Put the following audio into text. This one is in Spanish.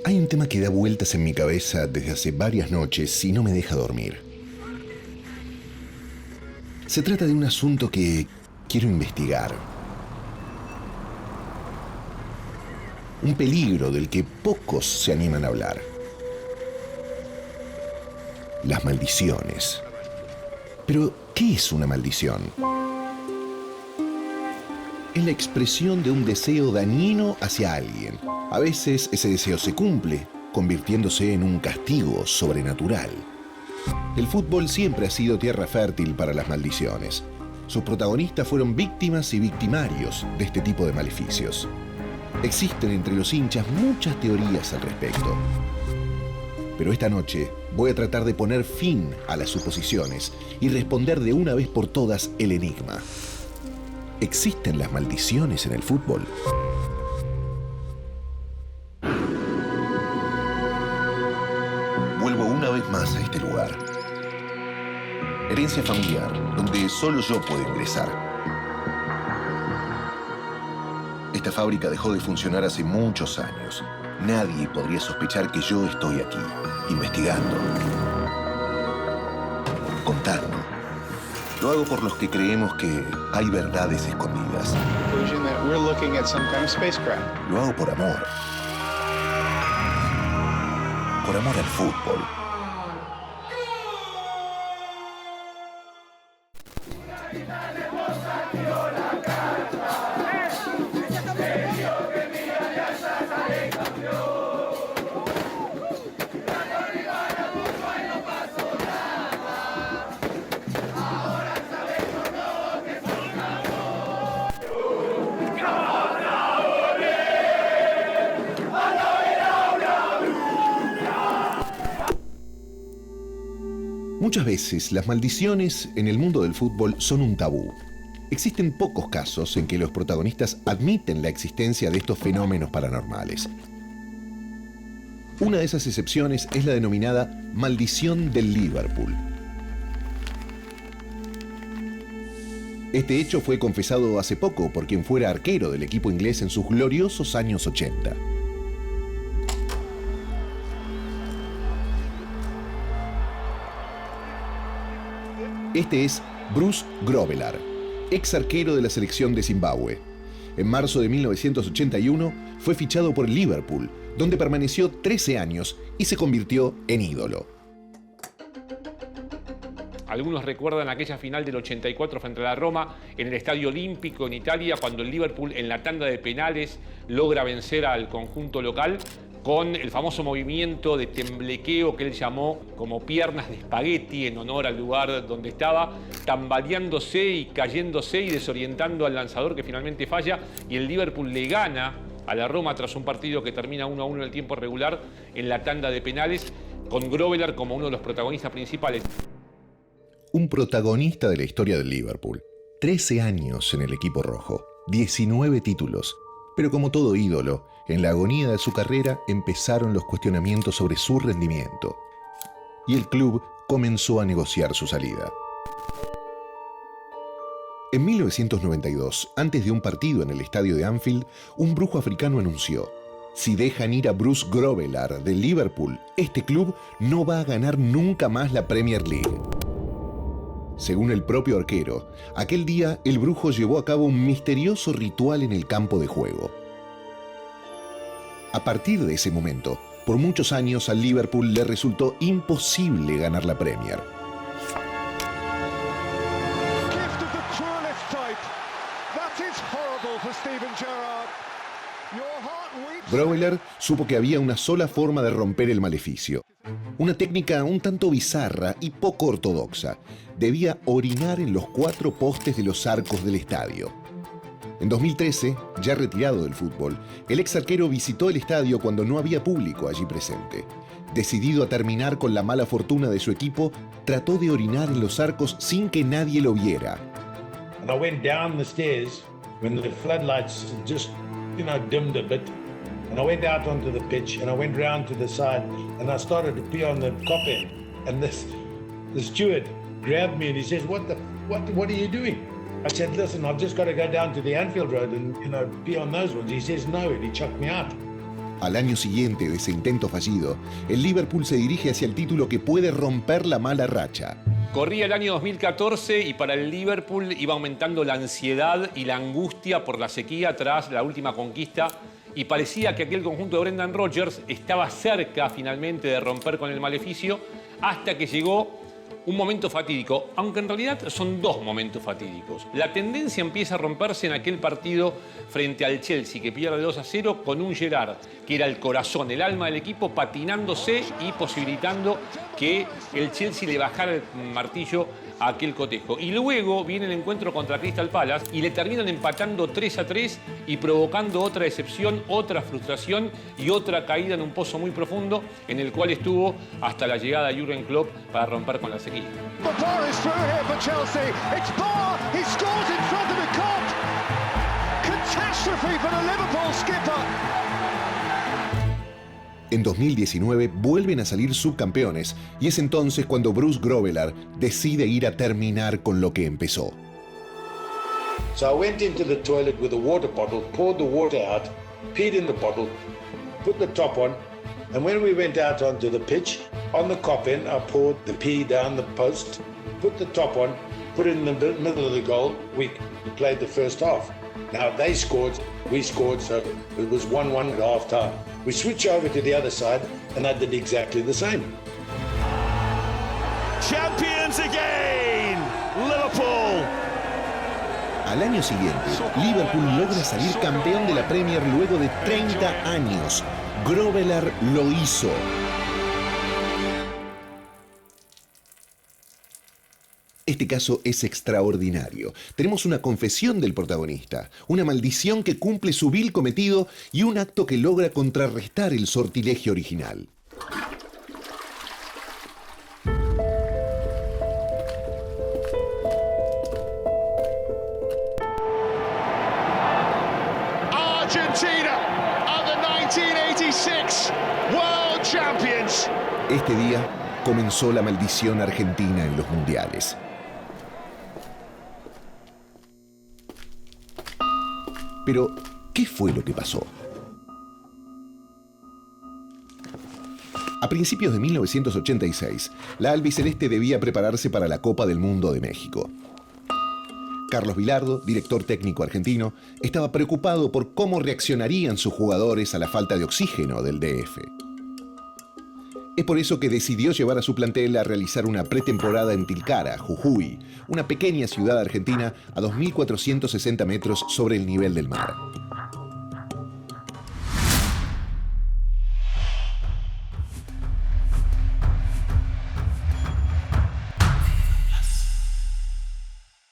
Hay un tema que da vueltas en mi cabeza desde hace varias noches y no me deja dormir. Se trata de un asunto que quiero investigar. Un peligro del que pocos se animan a hablar. Las maldiciones. Pero, ¿qué es una maldición? Es la expresión de un deseo dañino hacia alguien. A veces ese deseo se cumple, convirtiéndose en un castigo sobrenatural. El fútbol siempre ha sido tierra fértil para las maldiciones. Sus protagonistas fueron víctimas y victimarios de este tipo de maleficios. Existen entre los hinchas muchas teorías al respecto. Pero esta noche voy a tratar de poner fin a las suposiciones y responder de una vez por todas el enigma. ¿Existen las maldiciones en el fútbol? Vuelvo una vez más a este lugar. Herencia familiar, donde solo yo puedo ingresar. Esta fábrica dejó de funcionar hace muchos años. Nadie podría sospechar que yo estoy aquí, investigando, contando. Lo hago por los que creemos que hay verdades escondidas. Lo hago por amor. Por amor al fútbol. Muchas veces las maldiciones en el mundo del fútbol son un tabú. Existen pocos casos en que los protagonistas admiten la existencia de estos fenómenos paranormales. Una de esas excepciones es la denominada maldición del Liverpool. Este hecho fue confesado hace poco por quien fuera arquero del equipo inglés en sus gloriosos años 80. Este es Bruce Grobbelaar, ex arquero de la selección de Zimbabue. En marzo de 1981 fue fichado por Liverpool, donde permaneció 13 años y se convirtió en ídolo. Algunos recuerdan aquella final del 84 frente a la Roma en el Estadio Olímpico en Italia, cuando el Liverpool en la tanda de penales logra vencer al conjunto local con el famoso movimiento de temblequeo que él llamó como piernas de espagueti en honor al lugar donde estaba, tambaleándose y cayéndose y desorientando al lanzador que finalmente falla, y el Liverpool le gana a la Roma tras un partido que termina 1-1 en el tiempo regular en la tanda de penales, con Grobbelaar como uno de los protagonistas principales. Un protagonista de la historia del Liverpool. 13 años en el equipo rojo, 19 títulos. Pero como todo ídolo, en la agonía de su carrera empezaron los cuestionamientos sobre su rendimiento. Y el club comenzó a negociar su salida. En 1992, antes de un partido en el estadio de Anfield, un brujo africano anunció: si dejan ir a Bruce Grobbelaar del Liverpool, este club no va a ganar nunca más la Premier League. Según el propio arquero, aquel día el brujo llevó a cabo un misterioso ritual en el campo de juego. A partir de ese momento, por muchos años al Liverpool le resultó imposible ganar la Premier. Grobbelaar supo que había una sola forma de romper el maleficio. Una técnica un tanto bizarra y poco ortodoxa. Debía orinar en los 4 postes de los arcos del estadio. En 2013, ya retirado del fútbol, el ex arquero visitó el estadio cuando no había público allí presente. Decidido a terminar con la mala fortuna de su equipo, trató de orinar en los arcos sin que nadie lo viera. And I went down the stairs when the floodlights just, dimmed a bit. And I went out onto the pitch and I went round to the side and I started to pee on the cop end. And the steward grabbed me and he says, what are you doing? I said, listen, I've just got to go down to the Anfield Road and, pee on those ones. He says, no, and he chucked me out. Al año siguiente de ese intento fallido, el Liverpool se dirige hacia el título que puede romper la mala racha. Corría el año 2014 y para el Liverpool iba aumentando la ansiedad y la angustia por la sequía tras la última conquista y parecía que aquel conjunto de Brendan Rodgers estaba cerca finalmente de romper con el maleficio hasta que llegó un momento fatídico, aunque en realidad son dos momentos fatídicos. La tendencia empieza a romperse en aquel partido frente al Chelsea, que pierde 2-0 con un Gerrard, que era el corazón, el alma del equipo, patinándose y posibilitando que el Chelsea le bajara el martillo a aquel cotejo. Y luego viene el encuentro contra Crystal Palace y le terminan empatando 3-3 y provocando otra decepción, otra frustración y otra caída en un pozo muy profundo en el cual estuvo hasta la llegada de Jürgen Klopp para romper con la sequía. En 2019 vuelven a salir subcampeones y es entonces cuando Bruce Grobbelaar decide ir a terminar con lo que empezó. So I went into the toilet with a water bottle, poured the water out, peed in the bottle, put the top on, and when we went out onto the pitch, on the coffin, I poured the pee down the post, put the top on, put it in the middle of the goal. We played the first half. Now they scored, we scored, so it was 1-1 at half time. We switch over to the other side, and I did exactly the same. Champions again, Liverpool. Al año siguiente, Liverpool logra salir campeón de la Premier luego de 30 años. Grobbelaar lo hizo. Este caso es extraordinario. Tenemos una confesión del protagonista, una maldición que cumple su vil cometido y un acto que logra contrarrestar el sortilegio original. Argentina are the 1986 World Champions. Este día comenzó la maldición argentina en los mundiales. Pero, ¿qué fue lo que pasó? A principios de 1986, la albiceleste debía prepararse para la Copa del Mundo de México. Carlos Bilardo, director técnico argentino, estaba preocupado por cómo reaccionarían sus jugadores a la falta de oxígeno del DF. Es por eso que decidió llevar a su plantel a realizar una pretemporada en Tilcara, Jujuy, una pequeña ciudad argentina a 2.460 metros sobre el nivel del mar.